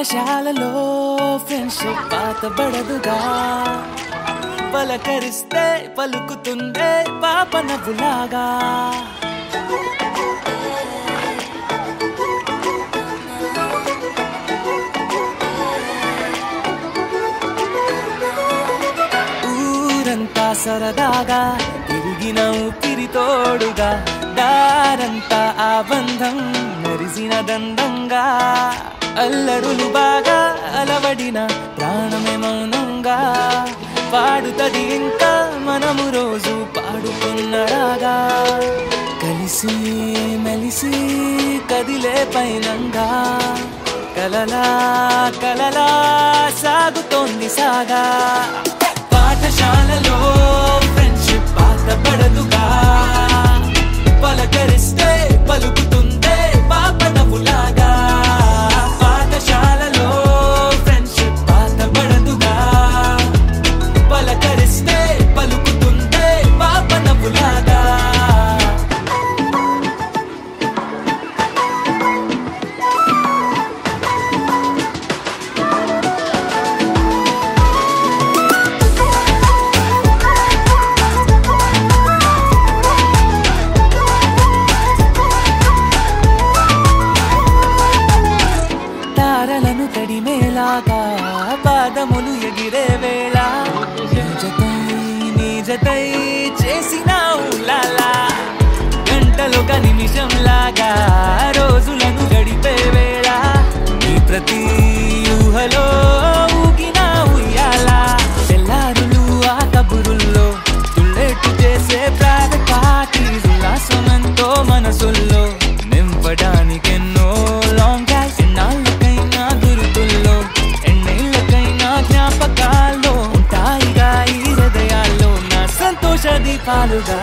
పాఠశాలలో ఫ్రెండ్షిప్ పాతబడదుగా పలకరిస్తే పలుకుతుందే పాప నవ్వులాగా ఊరంతా సరదాగా తిరిగిన ఊపిరితోడుగా దారంతా ఆ బంధం మెరిసిన దండంగా అల్లరులు బాగా అలవడిన ప్రాణమే మౌనంగా పాడుతది ఇంకా మనము రోజు పాడుకున్నరాగా కలిసి మెలిసి కదిలే పైనంగా కలలా కలలా సాగుతోంది సాగా పాఠశాలలో ఫ్రెండ్షిప్ పాతబడదుగా పలకరిస్తే పలుకుతుందే పాప నవ్వులాగా పాఠశాలలో ఫ్రెండ్షిప్ పాతబడదుగా పలకరిస్తే పలుకుతుందే పాప నవ్వులాగా తారలను తడిమేలాగా పాదములు ఎగిరే వేళ నిజతై చేసిన ఊలాలా గంటలొక నిమిషం లాగా రోజులను గడిపే వేళ నీ ప్రతి ఊహలో ఊగిన ఉయ్యాలా తెల్లారులు ఆ కబురుల్లో తుళ్ళెట్టు చేసే ప్రైవేట్ పార్టీస్ ఉల్లాసమెంతో మనసుల్లో నింపడానికెన్నో లాంగ్ డ్రైవ్స్ ఎన్నాళ్ళకైనా గురుతుల్లో ఎన్నేళ్ళకైనా జ్ఞాపకాల్లో ఉంటాయిగా ఈ హృదయాల్లో నా సంతోష దీపాలుగా